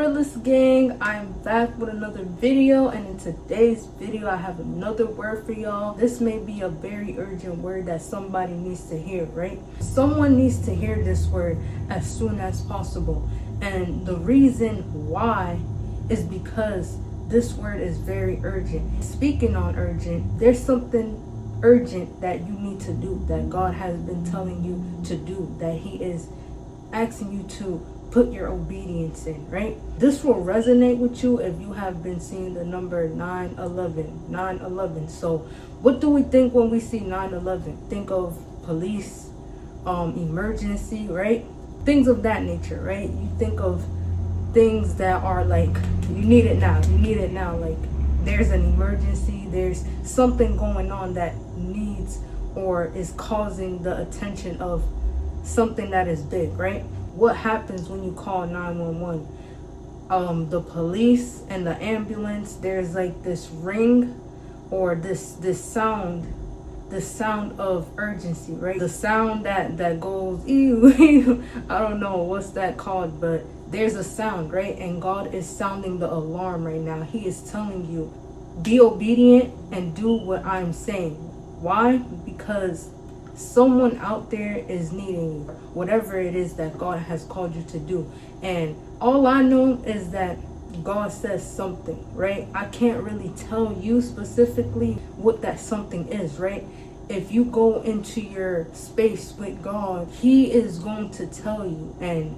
Fearless Gang, I'm back with another video, and in today's video I have another word for y'all. This may be a very urgent word that somebody needs to hear, right? Someone needs to hear this word as soon as possible, and the reason why is because this word is very urgent. Speaking on urgent, there's something urgent that you need to do, that God has been telling you to do, that He is asking you to put your obedience in, right? This will resonate with you if you have been seeing the number 911. So what do we think when we see 911? Think of police, emergency, right? Things of that nature, right? You think of things that are like, you need it now, like there's an emergency, there's something going on that needs or is causing the attention of something that is big, right? What happens when you call 911? The police and the ambulance, there's like this ring or this sound of urgency, right? The sound that goes ew, I don't know what's that called, but there's a sound, right? And God is sounding the alarm right now. He is telling you, be obedient and do what I'm saying. Why? Because someone out there is needing you, whatever it is that God has called you to do. And all I know is that God says something, right? I can't really tell you specifically what that something is, right? If you go into your space with God, He is going to tell you. And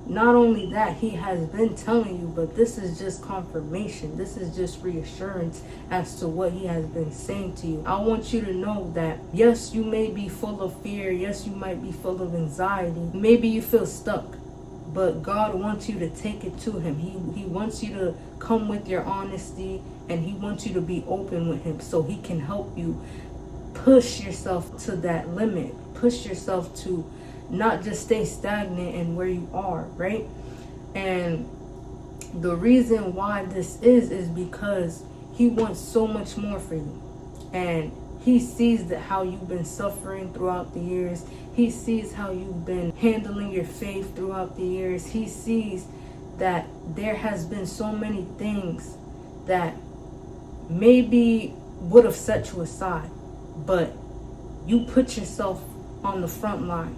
not only that, He has been telling you, but this is just confirmation. This is just reassurance as to what He has been saying to you. I want you to know that, yes, you may be full of fear. Yes, you might be full of anxiety. Maybe you feel stuck, but God wants you to take it to Him. He wants you to come with your honesty, and He wants you to be open with Him so He can help you push yourself to that limit. Push yourself to not just stay stagnant in where you are, right? And the reason why this is because He wants so much more for you. And He sees that how you've been suffering throughout the years. He sees how you've been handling your faith throughout the years. He sees that there has been so many things that maybe would have set you aside, but you put yourself on the front line,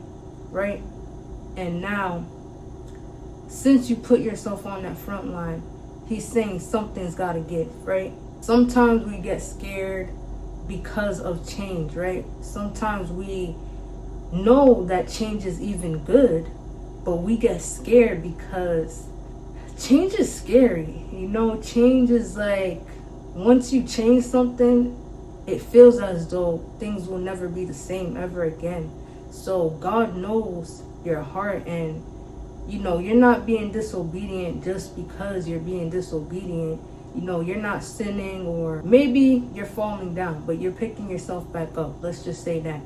right? And now, since you put yourself on that front line, He's saying something's got to give, right? Sometimes we get scared because of change, right? Sometimes we know that change is even good, but we get scared because change is scary. You know, change is like, once you change something, it feels as though things will never be the same ever again. So God knows your heart, and you know, you're not being disobedient just because you're being disobedient. You know, you're not sinning, or maybe you're falling down, but you're picking yourself back up. Let's just say that.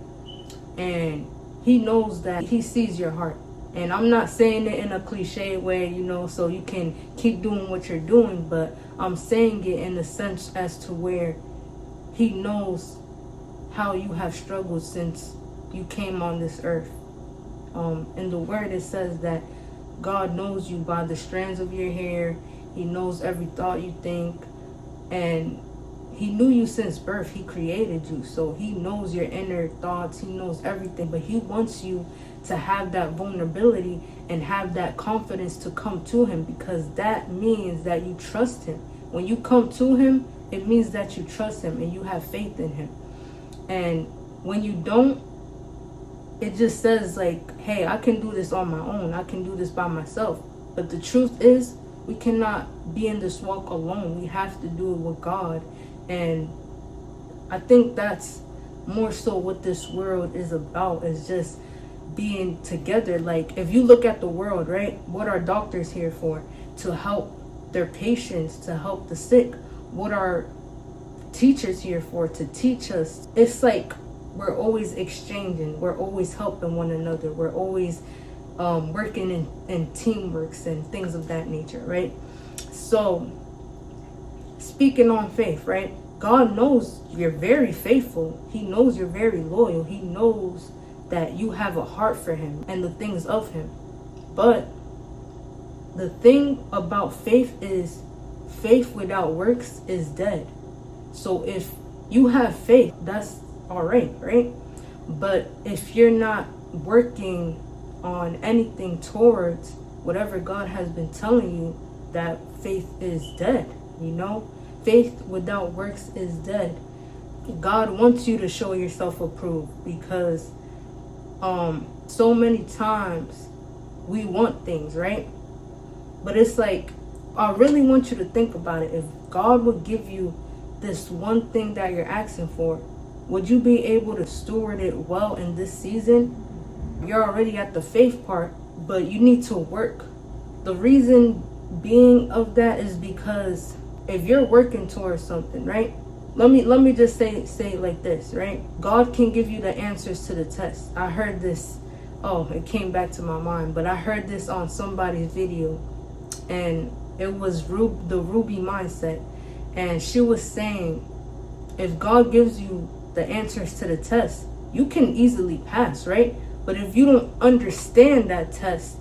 And He knows that. He sees your heart. And I'm not saying it in a cliche way, you know, so you can keep doing what you're doing, but I'm saying it in a sense as to where He knows how you have struggled since you came on this earth. In the word it says that God knows you by the strands of your hair. He knows every thought you think, and He knew you since birth. He created you, so He knows your inner thoughts. He knows everything, but He wants you to have that vulnerability and have that confidence to come to Him, because that means that you trust Him. When you come to Him, it means that you trust Him and you have faith in Him. And when you don't, it just says like, hey, I can do this on my own. I can do this by myself. But the truth is, we cannot be in this walk alone. We have to do it with God. And I think that's more so what this world is about, is just being together. Like, if you look at the world, right, what are doctors here for? To help their patients, to help the sick. What are teachers here for? To teach us. It's like we're always exchanging, we're always helping one another, we're always working in teamworks and things of that nature, right? So speaking on faith, right, God knows you're very faithful. He knows you're very loyal. He knows that you have a heart for Him and the things of Him. But the thing about faith is faith without works is dead. So if you have faith, that's all right, right? But if you're not working on anything towards whatever God has been telling you, that faith is dead, you know? Faith without works is dead. God wants you to show yourself approved, because so many times we want things, right? But it's like, I really want you to think about it. If God would give you this one thing that you're asking for, would you be able to steward it well in this season? You're already at the faith part, but you need to work. The reason being of that is because if you're working towards something, right? Let me just say it like this, right? God can give you the answers to the test. I heard this, it came back to my mind, but I heard this on somebody's video, and it was the Ruby Mindset, and she was saying, if God gives you the answers to the test, you can easily pass, right? But if you don't understand that test,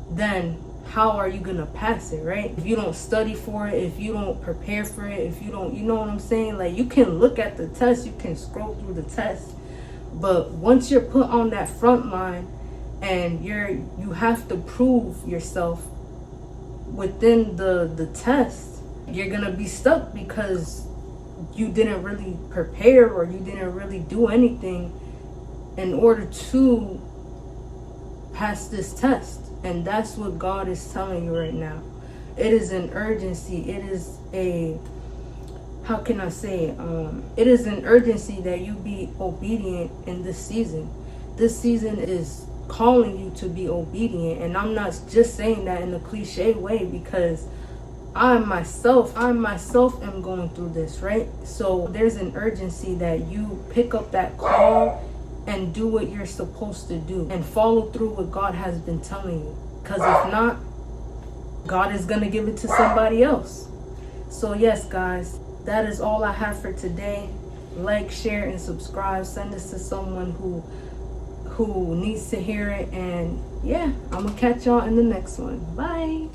then how are you gonna pass it, right? If you don't study for it, if you don't prepare for it, if you don't, you know what I'm saying? Like, you can look at the test, you can scroll through the test, but once you're put on that front line and you have to prove yourself within the test, you're gonna be stuck because you didn't really prepare, or you didn't really do anything in order to pass this test. And that's what God is telling you right now. It is an urgency. It is a, how can I say it? It is an urgency that you be obedient in this season. This season is calling you to be obedient. And I'm not just saying that in a cliche way, because I myself am going through this, right? So there's an urgency that you pick up that call and do what you're supposed to do and follow through what God has been telling you. Because if not, God is going to give it to somebody else. So yes, guys, that is all I have for today. Like, share, and subscribe. Send this to someone who needs to hear it. And yeah, I'm going to catch y'all in the next one. Bye.